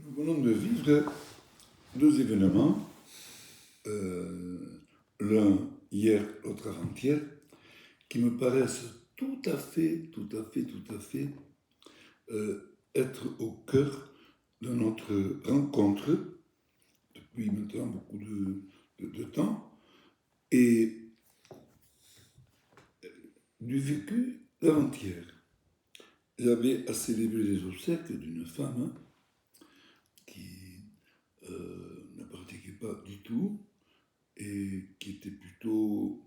Nous venons de vivre deux événements, l'un hier, l'autre avant-hier, qui me paraissent tout à fait être au cœur de notre rencontre depuis maintenant beaucoup de temps et du vécu d'avant-hier. J'avais à célébrer les obsèques d'une femme qui ne pratiquait pas du tout et qui était plutôt,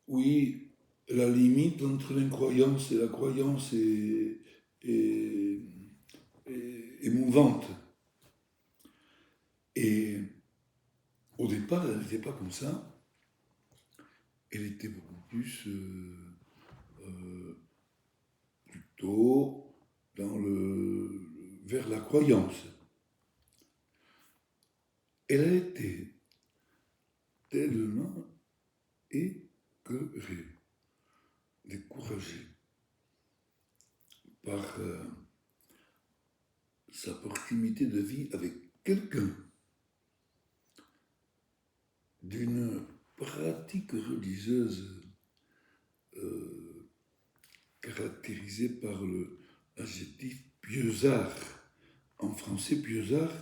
oui, la limite entre l'incroyance et la croyance est émouvante. Et au départ, elle n'était pas comme ça. Elle était beaucoup plus plutôt vers la croyance. Elle a été tellement écœurée, découragée par sa proximité de vie avec quelqu'un d'une pratique religieuse caractérisée par l'adjectif pieusard. En français, pieusard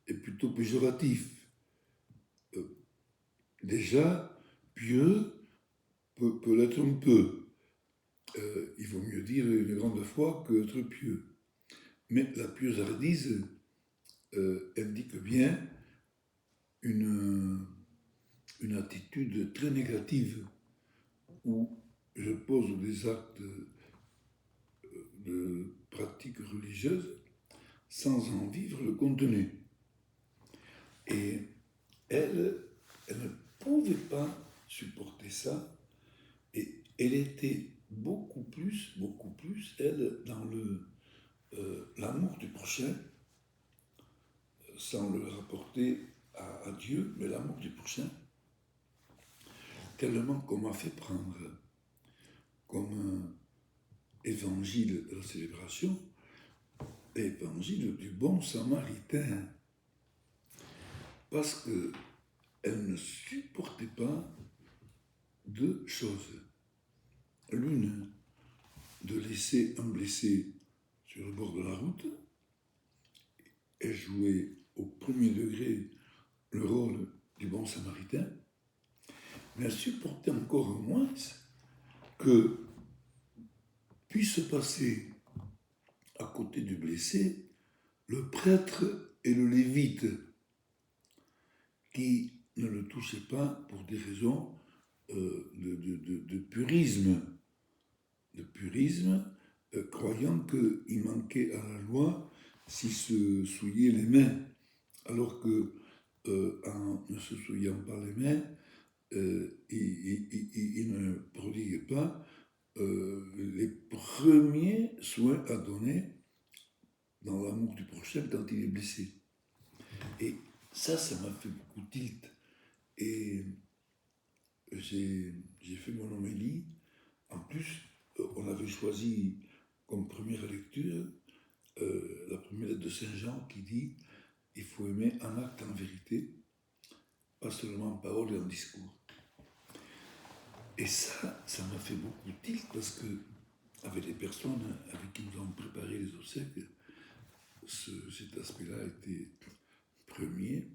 est plutôt péjoratif. Déjà, pieux peut l'être un peu. Il vaut mieux dire une grande foi que être pieux. Mais la pieusardise indique bien une attitude très négative où je pose des actes de pratique religieuse sans en vivre le contenu. Et elle ne pouvait pas supporter ça et elle était beaucoup plus, elle, dans l'amour du prochain, sans le rapporter à Dieu, mais l'amour du prochain, tellement qu'on m'a fait prendre comme un évangile de la célébration, évangile du bon samaritain, parce qu'elle ne supportait pas deux choses. L'une, de laisser un blessé sur le bord de la route, et jouer au premier degré le rôle du bon samaritain, mais elle supportait encore moins que puisse passer à côté du blessé le prêtre et le lévite qui ne le touchaient pas pour des raisons de purisme, croyant qu'il manquait à la loi s'il se souillait les mains, alors que en ne se souillant pas les mains, il ne prodiguait pas les premiers soins à donner dans l'amour du prochain quand il est blessé. Et ça m'a fait beaucoup tilt. Et j'ai fait mon homélie. En plus, on avait choisi comme première lecture la première lettre de Saint Jean qui dit « Il faut aimer en acte, en vérité, pas seulement en parole et en discours ». Et ça m'a fait beaucoup tilt parce que, avec les personnes avec qui nous avons préparé les obsèques, cet aspect-là était premier.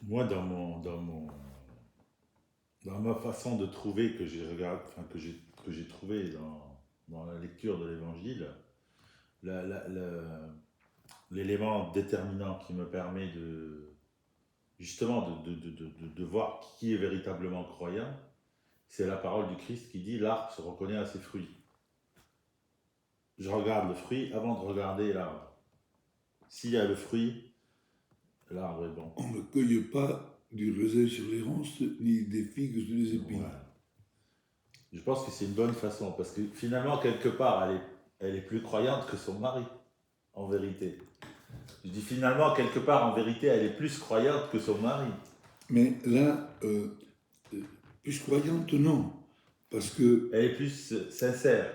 Moi, dans ma façon de trouver que j'ai trouvé dans la lecture de l'Évangile, l'élément déterminant qui me permet justement de voir qui est véritablement croyant, c'est la parole du Christ qui dit « l'arbre se reconnaît à ses fruits ». Je regarde le fruit avant de regarder l'arbre. S'il y a le fruit, l'arbre est bon. On ne cueille pas du raisin sur les ronces, ni des figues sur les épines. Ouais. Je pense que c'est une bonne façon, parce que finalement, quelque part, elle est plus croyante que son mari, en vérité. Je dis finalement, quelque part, en vérité, elle est plus croyante que son mari. Mais là, plus croyante, non. Parce que... Elle est plus sincère.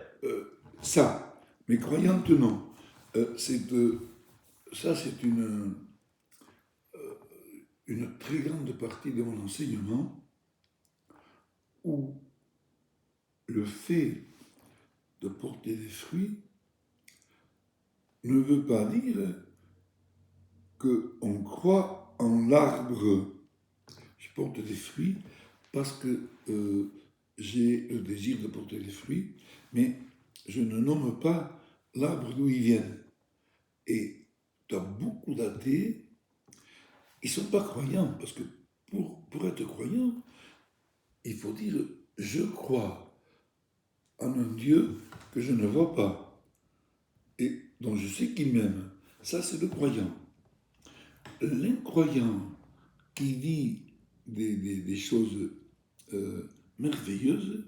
Ça. Mais croyante, non. Ça, c'est une très grande partie de mon enseignement où le fait de porter des fruits ne veut pas dire qu'on croit en l'arbre. Je porte des fruits parce que j'ai le désir de porter des fruits, mais je ne nomme pas l'arbre d'où ils viennent. Et tu as beaucoup d'athées, ils ne sont pas croyants, parce que pour être croyant, il faut dire je crois en un Dieu que je ne vois pas et dont je sais qu'il m'aime. Ça, c'est le croyant. L'incroyant qui vit des choses merveilleuses,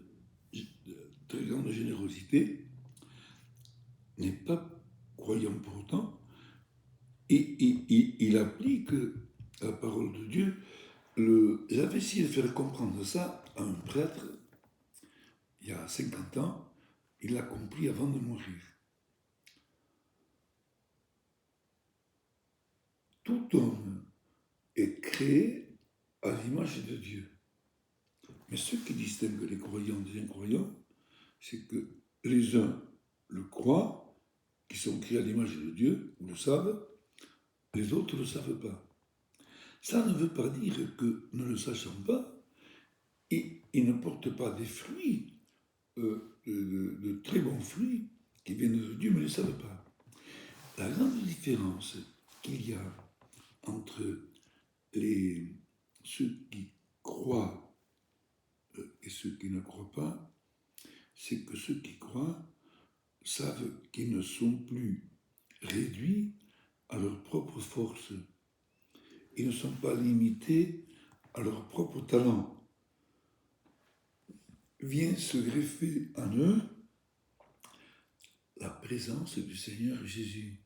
de très grande générosité, n'est pas croyant pour autant, et il applique la parole de Dieu. J'avais essayé de faire comprendre ça à un prêtre il y a 50 ans, il l'a compris avant de mourir. Tout homme est créé à l'image de Dieu. Mais ce qui distingue les croyants des incroyants, c'est que les uns le croient, qui sont créés à l'image de Dieu, ou le savent, les autres ne le savent pas. Ça ne veut pas dire que, ne le sachant pas, ils ne portent pas des fruits, de très bons fruits, qui viennent de Dieu, mais ne le savent pas. La grande différence qu'il y a entre ceux qui croient et ceux qui ne croient pas, c'est que ceux qui croient savent qu'ils ne sont plus réduits à leur propre force. Ils ne sont pas limités à leur propre talent. Vient se greffer en eux la présence du Seigneur Jésus.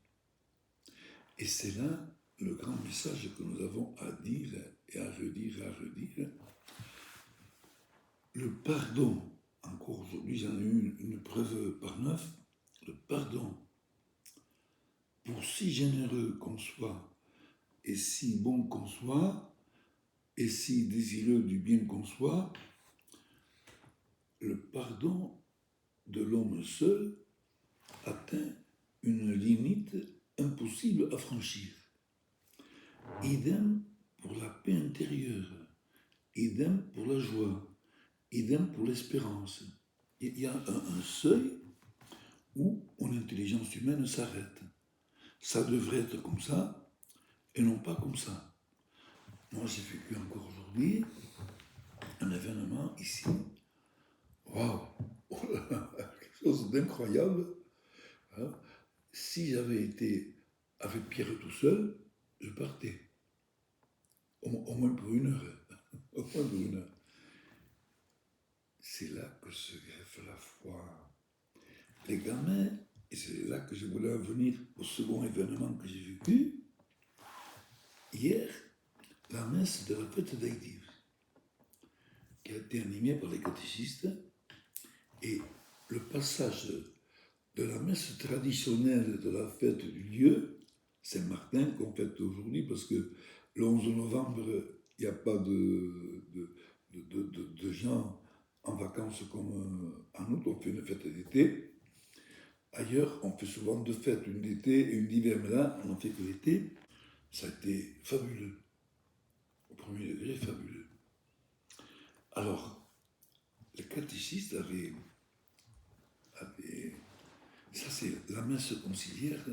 Et c'est là le grand message que nous avons à dire et à redire et à redire. Le pardon, encore aujourd'hui j'en ai eu une preuve par 9, le pardon, pour si généreux qu'on soit, et si bon qu'on soit, et si désireux du bien qu'on soit, le pardon de l'homme seul atteint une limite impossible à franchir. Idem pour la paix intérieure, idem pour la joie, idem pour l'espérance. Il y a un seuil où mon intelligence humaine s'arrête. Ça devrait être comme ça et non pas comme ça. Moi, j'ai vécu encore aujourd'hui un événement ici. Waouh! Quelque chose d'incroyable. Hein. Si j'avais été avec Pierre tout seul, je partais. Au moins pour une heure. Au moins pour une heure. C'est là que se greffe la foi. Les gamins, et c'est là que je voulais en venir au second événement que j'ai vécu, hier, la messe de la fête d'Haïti, qui a été animée par les catéchistes, et le passage de la messe traditionnelle de la fête du lieu, Saint-Martin, qu'on fête aujourd'hui, parce que le 11 novembre, il n'y a pas de gens en vacances comme en août, on fait une fête d'été. Ailleurs, on fait souvent deux fêtes, une d'été et une d'hiver, mais là, on n'en fait que l'été. Ça a été fabuleux. Au premier degré, fabuleux. Alors, les catéchistes avaient ça, c'est la messe conciliaire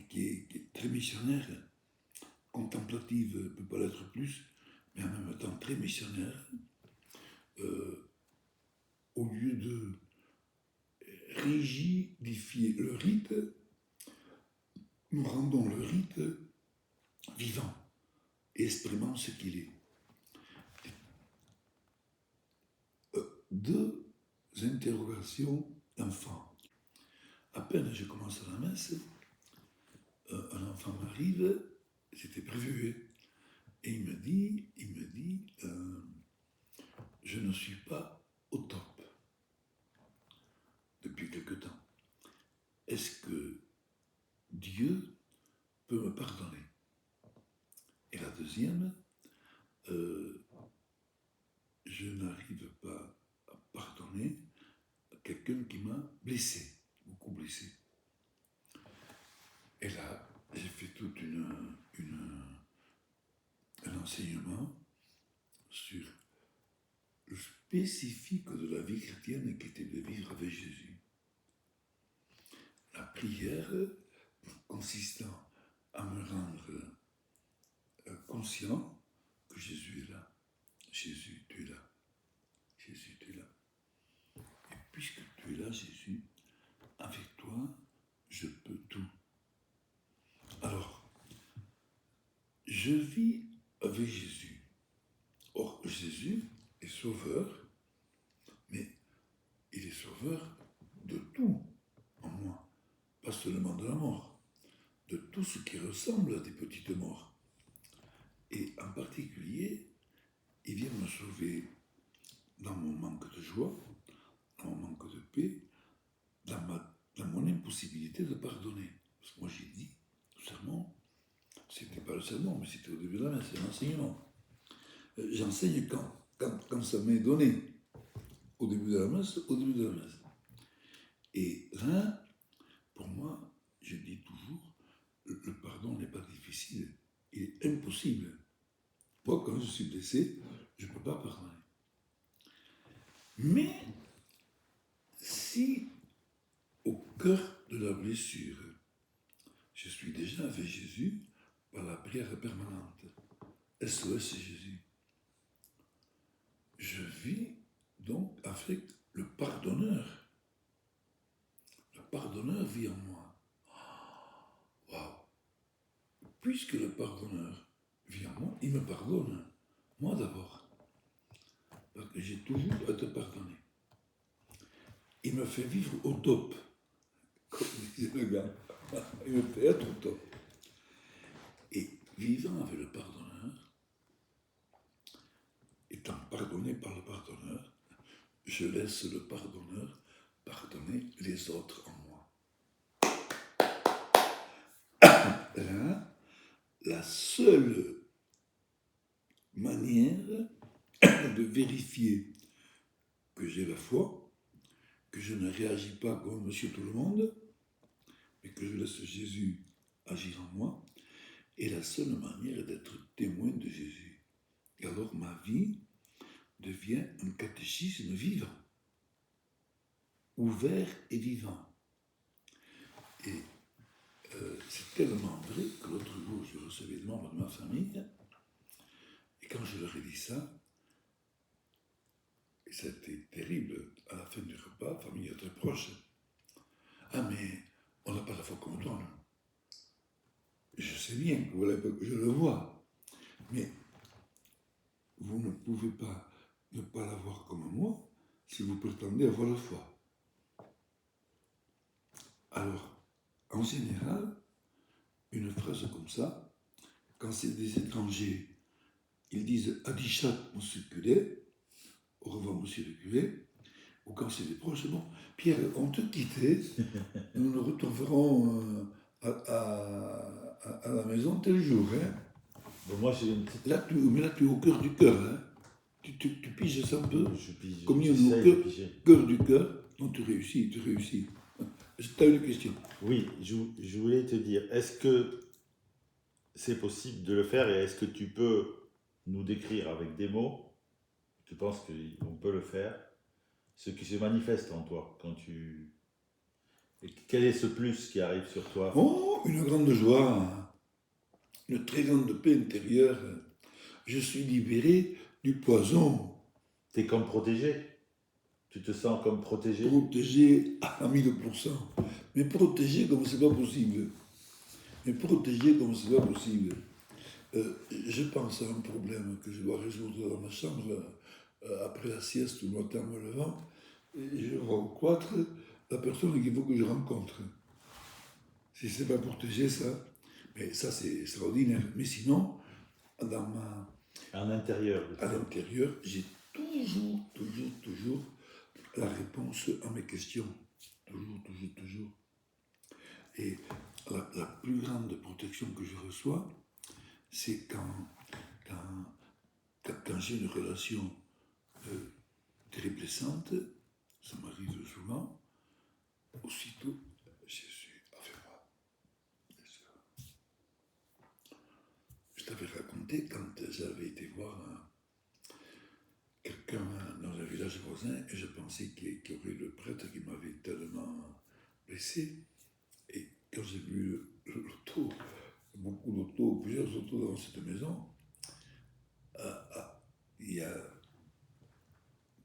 qui est très missionnaire, contemplative, ne peut pas l'être plus, mais en même temps très missionnaire. Au lieu de rigidifier le rite, nous rendons le rite vivant et exprimant ce qu'il est. Deux interrogations d'enfants. À peine je commence la messe, un enfant m'arrive, c'était prévu, et il me dit, je ne suis pas au top depuis quelque temps. je n'arrive pas à pardonner à quelqu'un qui m'a blessé, beaucoup blessé. Et là, j'ai fait tout un enseignement sur le spécifique de la vie chrétienne qui était de vivre avec Jésus. La prière consistant à me rendre conscient que Jésus est là. Jésus, tu es là. Jésus, tu es là. Et puisque tu es là, Jésus, avec toi, je peux tout. Alors, je vis avec Jésus. Or, Jésus est sauveur, mais il est sauveur de tout en moi. Pas seulement de la mort, de tout ce qui ressemble à des petites morts. Et en particulier, il vient me sauver dans mon manque de joie, dans mon manque de paix, dans mon impossibilité de pardonner. Parce que moi j'ai dit, le sermon, c'était pas le sermon, mais c'était au début de la messe, c'est l'enseignement. J'enseigne quand ça m'est donné, au début de la messe, Et là, pour moi, je dis toujours, le pardon n'est pas difficile, il est impossible. Moi, quand je suis blessé, je ne peux pas pardonner. Mais si au cœur de la blessure, je suis déjà avec Jésus par la prière permanente, SOS Jésus, je vis donc avec le pardonneur. Le pardonneur vit en moi. Waouh! Puisque le pardonneur vit en moi, il me pardonne. Moi d'abord. Parce que j'ai toujours à te pardonner. Il me fait vivre au top. Comme disait le gars. Il me fait être au top. Et vivant avec le pardonneur, étant pardonné par le pardonneur, je laisse le pardonneur pardonner les autres en moi. Là, la seule manière de vérifier que j'ai la foi, que je ne réagis pas comme monsieur tout le monde, mais que je laisse Jésus agir en moi, est la seule manière d'être témoin de Jésus. Et alors ma vie devient un catéchisme vivant, ouvert et vivant. Et c'est tellement vrai que l'autre jour, je recevais des membres de ma famille, et quand je leur ai dit ça, et ça a été terrible, à la fin du repas, famille très proche, ah mais on n'a pas la foi comme toi, non? Je sais bien que vous l'avez pas, je le vois, mais vous ne pouvez pas ne pas l'avoir comme moi si vous prétendez avoir la foi. Alors, en général, une phrase comme ça, quand c'est des étrangers, ils disent Adichat, monsieur le curé, au revoir, monsieur le curé, ou quand c'est des proches, bon, Pierre, on te quittait, nous nous retrouverons à la maison tel jour. Hein. Bon, moi, j'ai une petite... Là, tu es au cœur du cœur. Hein. Tu piges ça un peu. Je pige. Comme il y a au cœur du cœur. Non, tu réussis. Tu as une question. Oui, je voulais te dire, est-ce que c'est possible de le faire et est-ce que tu peux nous décrire avec des mots, tu penses qu'on peut le faire, ce qui se manifeste en toi quand tu... Et quel est ce plus qui arrive sur toi? Oh, une grande joie, une très grande paix intérieure. Je suis libéré du poison. Tu es comme protégé? Tu te sens comme protégé? Protégé à 1000%. Mais protégé comme c'est pas possible. Je pense à un problème que je dois résoudre dans ma chambre après la sieste ou le matin en me levant. Et je rencontre la personne qu'il faut que je rencontre. Si c'est pas protégé, ça, mais ça c'est extraordinaire. Mais sinon, à l'intérieur, j'ai toujours la réponse à mes questions. Toujours. Et la plus grande protection que je reçois, c'est quand j'ai une relation très blessante, ça m'arrive souvent, aussitôt, Jésus a fait moi. Je t'avais raconté quand j'avais été voir quelqu'un dans un village voisin et je pensais qu'il y aurait le prêtre qui m'avait tellement blessé. Et quand j'ai vu l'auto, beaucoup d'autos, plusieurs autos dans cette maison, il y a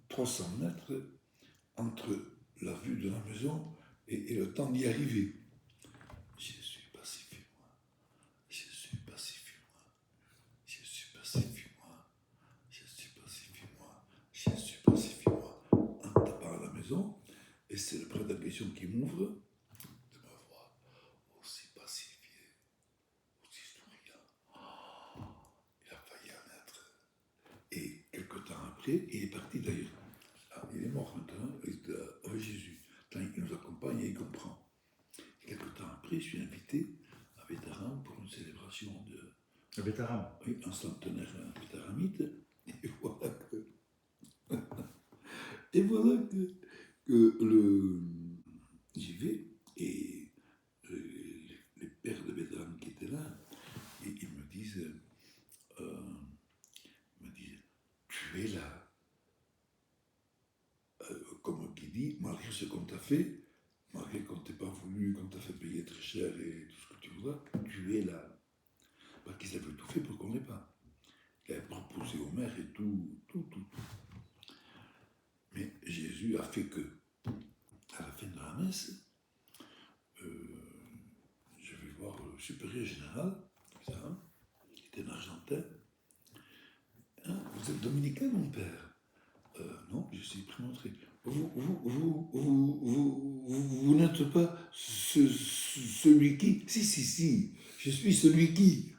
300 mètres entre la vue de la maison et le temps d'y arriver. Jésus, pacifie-moi. Jésus, pacifie-moi. Jésus, pacifie-moi. Jésus, pacifie-moi. Jésus, pacifie-moi. En tapant à la maison, et c'est le prêtre en question qui m'ouvre, de me voir aussi pacifié, aussi souriant. Il a failli en être. Et quelque temps après, il est parti d'ailleurs. Il est mort maintenant, il était avec Jésus. Il nous accompagne et il comprend. Et quelque temps après, je suis invité à Bétharram pour une célébration de. Bétharram. Oui, un centenaire bétharramite. Et voilà que. Et voilà que j'y vais et les pères de Bétharram qui étaient là, et ils me disent, tu es là. Comme qui dit, malgré ce qu'on t'a fait, malgré qu'on t'ait pas voulu, qu'on t'a fait payer très cher et tout ce que tu voudras, tu es là. Parce qu'ils avaient tout fait pour qu'on l'ait pas. Ils avaient proposé au maire et tout. Mais Jésus a fait que, à la fin de la messe, je vais voir le supérieur général, qui était un Argentin. Hein, vous êtes dominicain, mon père? Non, je suis prémontré. Vous n'êtes pas celui qui... Si, je suis celui qui...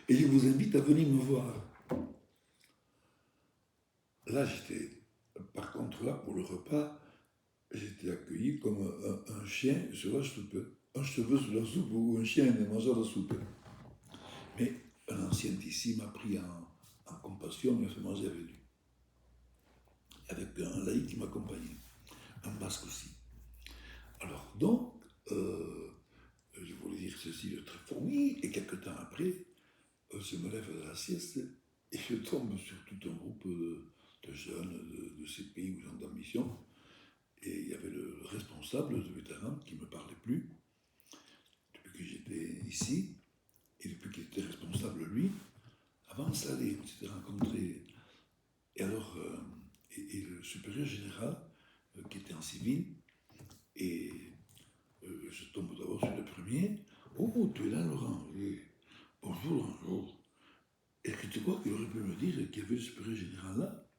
Et je vous invite à venir me voir. Là, par contre, là, pour le repas, j'étais accueilli comme un chien sur la soupe. Un cheveu sur la soupe ou un chien ne mangeant la soupe. Mais un ancien d'ici m'a pris en compassion et m'a fait manger avec lui. Avec un laïc qui m'accompagnait, un basque aussi. Alors donc, je voulais dire ceci de très fort, oui, et quelques temps après, je me lève de la sieste et je tombe sur tout un groupe de jeunes de ces pays où j'en ai en mission, et il y avait le responsable de Bétharram qui ne me parlait plus, depuis que j'étais ici, et depuis qu'il était responsable lui, avant ça, on s'était rencontrés, et alors... Et le supérieur général, qui était en civil, et je tombe d'abord sur le premier. Oh, tu es là, Laurent? Oui. Bonjour. Est-ce que tu crois qu'il aurait pu me dire qu'il y avait le supérieur général là?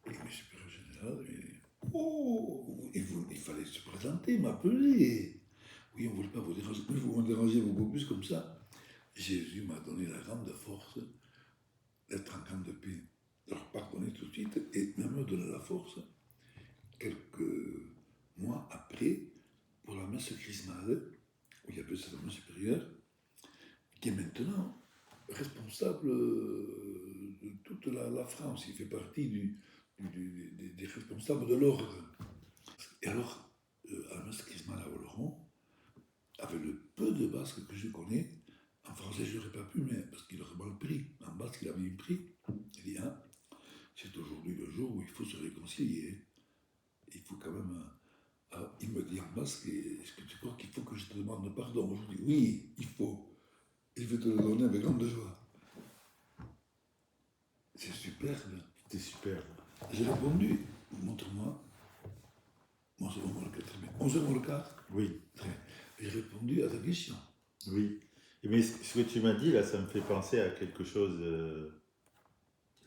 Et le supérieur général, il fallait se présenter, m'appeler. Oui, on ne voulait pas vous déranger, mais vous me dérangez beaucoup plus comme ça. Jésus m'a donné la grande force d'être en grande paix. Leur pardonner tout de suite et même me donner la force quelques mois après pour la messe chrismale où il y avait ce fameux supérieur qui est maintenant responsable de toute la France. Il fait partie des responsables de l'ordre. Et alors, à la messe chrismale à Oloron, avec le peu de basque que je connais, en français je n'aurais pas pu, mais parce qu'il aurait mal pris. En basque il avait pris. Il dit, hein, c'est aujourd'hui le jour où il faut se réconcilier. Il faut quand même... Alors, il me dit en basque, est-ce que tu crois qu'il faut que je te demande pardon? Je dis, oui, il faut. Il veut te le donner avec grande joie. C'est superbe. C'est superbe. J'ai répondu, montre-moi. 11h15. Oui. J'ai répondu à ta question. Oui. Mais ce que tu m'as dit, là, ça me fait penser à quelque chose...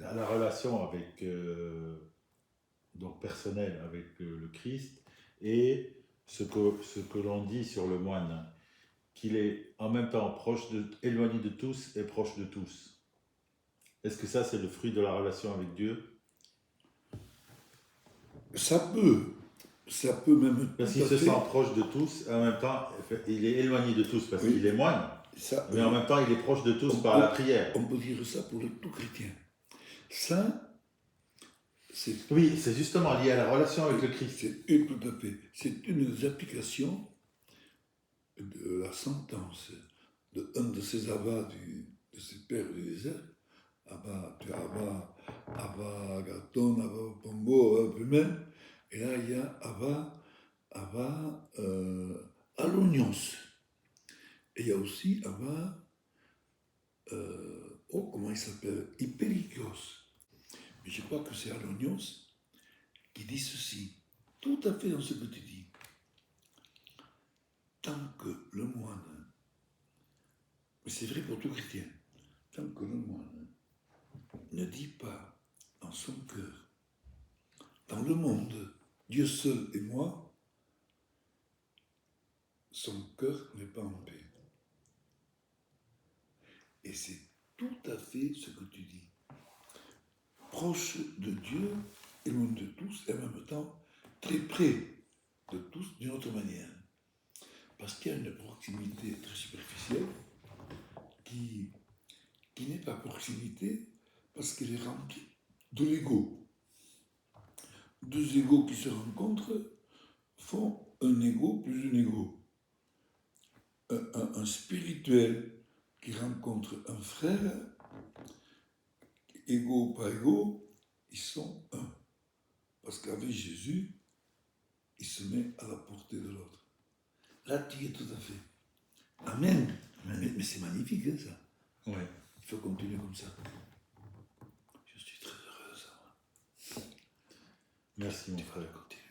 à la relation avec... donc personnelle avec le Christ, et ce que l'on dit sur le moine, qu'il est en même temps éloigné de tous et proche de tous. Est-ce que ça, c'est le fruit de la relation avec Dieu? Ça peut même... Parce qu'il se sent proche de tous, et en même temps, il est éloigné de tous parce qu'il est moine, mais en même temps, il est proche de tous par la prière. On peut dire ça pour tout chrétien. ça, c'est Oui, c'est justement lié à la relation avec le Christ. tout à fait. C'est une des applications de la sentence de un de ces abats de ces pères du désert, tu as Abba Agathon, Abba Pombo, Abba Pumen, et là il y a Abba Alonios. Et il y a aussi Abba, comment il s'appelle, Hyperikios. Mais je crois que c'est Alonios qui dit ceci, tout à fait dans ce que tu dis. Tant que le moine, mais c'est vrai pour tout chrétien, tant que le moine ne dit pas dans son cœur, dans le monde, Dieu seul et moi, son cœur n'est pas en paix. Et c'est tout à fait ce que tu dis. Proche de Dieu et loin de tous, et en même temps très près de tous d'une autre manière. Parce qu'il y a une proximité très superficielle qui n'est pas proximité parce qu'elle est remplie de l'ego. Deux égos qui se rencontrent font un ego plus un ego. Un spirituel qui rencontre un frère, égaux ou pas égaux, ils sont un. Parce qu'avec Jésus, il se met à la portée de l'autre. Là, tu y es tout à fait. Amen. Mais c'est magnifique, hein, ça. Ouais. Il faut continuer comme ça. Je suis très heureux de ça. Merci mon frère. Continuer.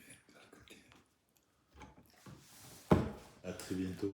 À très bientôt.